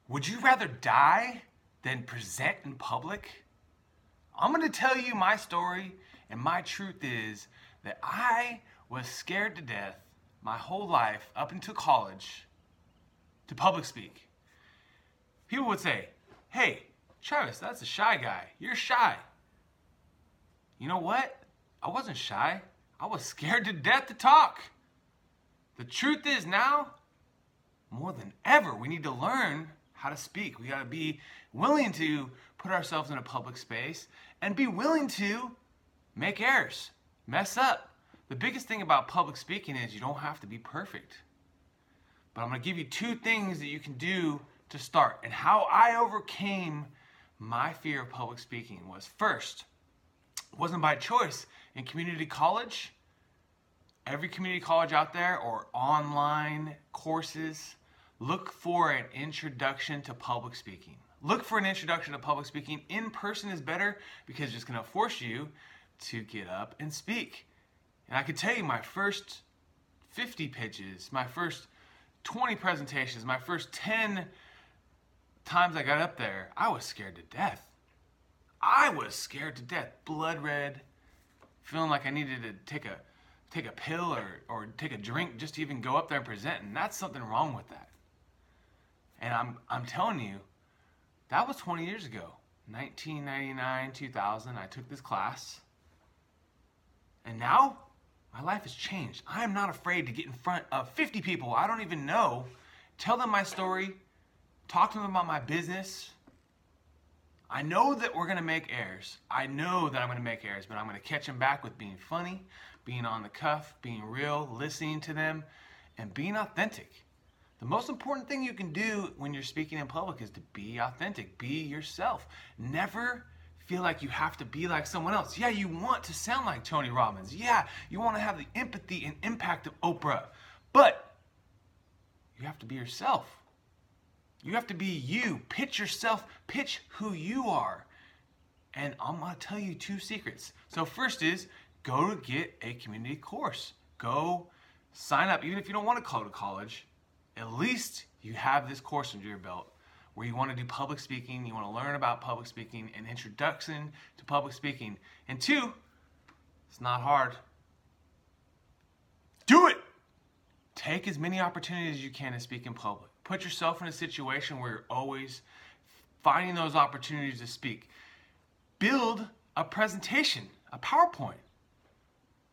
Would you rather die than present in public? I'm going to tell you my story, and my truth is that I was scared to death my whole life up until college to public speak. People would say, "Hey, Travis, that's a shy guy. You're shy." You know what? I wasn't shy. I was scared to death to talk. The truth is now, more than ever, we need to learn how to speak. We got to be willing to put ourselves in a public space and be willing to make errors, mess up. The biggest thing about public speaking is you don't have to be perfect. But I'm going to give you 2 things that you can do to start. And how I overcame my fear of public speaking was, first, it wasn't by choice. In community college, every community college out there or online courses, look for an introduction to public speaking. Look for an introduction to public speaking. In person is better because it's just going to force you to get up and speak. And I can tell you my first 50 pitches, my first 20 presentations, my first 10 times I got up there, I was scared to death. I was scared to death, blood red, feeling like I needed to take a pill or take a drink just to even go up there and present, and that's something wrong with that. And I'm telling you, that was 20 years ago. 1999, 2000, I took this class. And now, my life has changed. I am not afraid to get in front of 50 people I don't even know, tell them my story, talk to them about my business. I know that we're going to make errors. I know that I'm going to make errors, but I'm going to catch them back with being funny, being on the cuff, being real, listening to them, and being authentic. The most important thing you can do when you're speaking in public is to be authentic, be yourself. Never feel like you have to be like someone else. Yeah, you want to sound like Tony Robbins. Yeah, you want to have the empathy and impact of Oprah. But you have to be yourself. You have to be you. Pitch yourself. Pitch who you are. And I'm going to tell you 2 secrets. So first is go to get a community course. Go sign up. Even if you don't want to go to college, at least you have this course under your belt where you want to do public speaking, you want to learn about public speaking, an introduction to public speaking. And 2, it's not hard. Do it! Take as many opportunities as you can to speak in public. Put yourself in a situation where you're always finding those opportunities to speak. Build a presentation, a PowerPoint.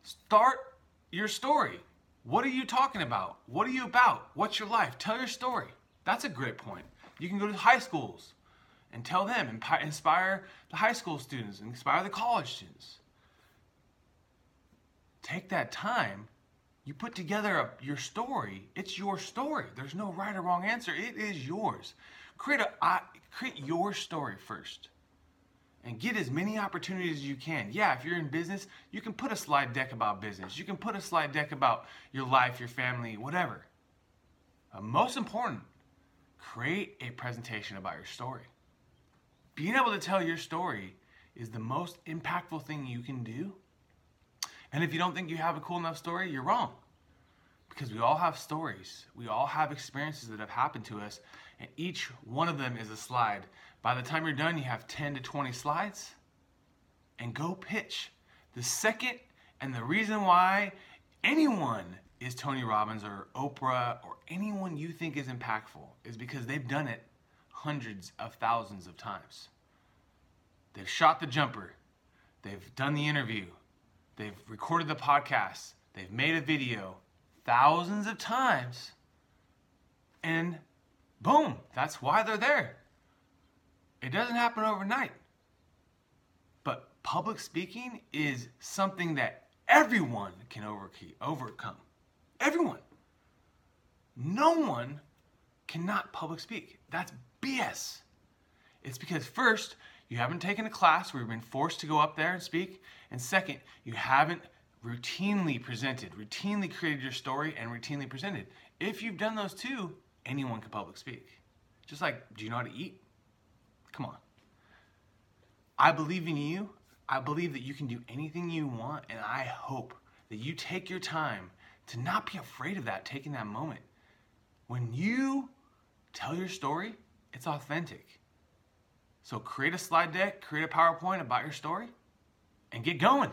Start your story. What are you talking about? What are you about? What's your life? Tell your story. That's a great point. You can go to high schools and tell them, inspire the high school students, inspire the college students. Take that time. You put together your story. It's your story. There's no right or wrong answer. It is yours. Create your story first. And get as many opportunities as you can. Yeah, if you're in business, you can put a slide deck about business. You can put a slide deck about your life, your family, whatever. But most important, create a presentation about your story. Being able to tell your story is the most impactful thing you can do. And if you don't think you have a cool enough story, you're wrong. Because we all have stories. We all have experiences that have happened to us. And each one of them is a slide. By the time you're done, you have 10 to 20 slides. And go pitch. The second and the reason why anyone is Tony Robbins or Oprah or anyone you think is impactful is because they've done it hundreds of thousands of times. They've shot the jumper. They've done the interview. They've recorded the podcast. They've made a video thousands of times. And boom, that's why they're there. It doesn't happen overnight. But public speaking is something that everyone can overcome. Everyone. No one cannot public speak. That's BS. It's because first, you haven't taken a class where you've been forced to go up there and speak. And second, you haven't routinely created your story and routinely presented. If you've done those 2, anyone can public speak. Just like, do you know how to eat? Come on. I believe in you. I believe that you can do anything you want, and I hope that you take your time to not be afraid of that, taking that moment. When you tell your story, It's authentic. So create a slide deck, create a PowerPoint about your story, and get going.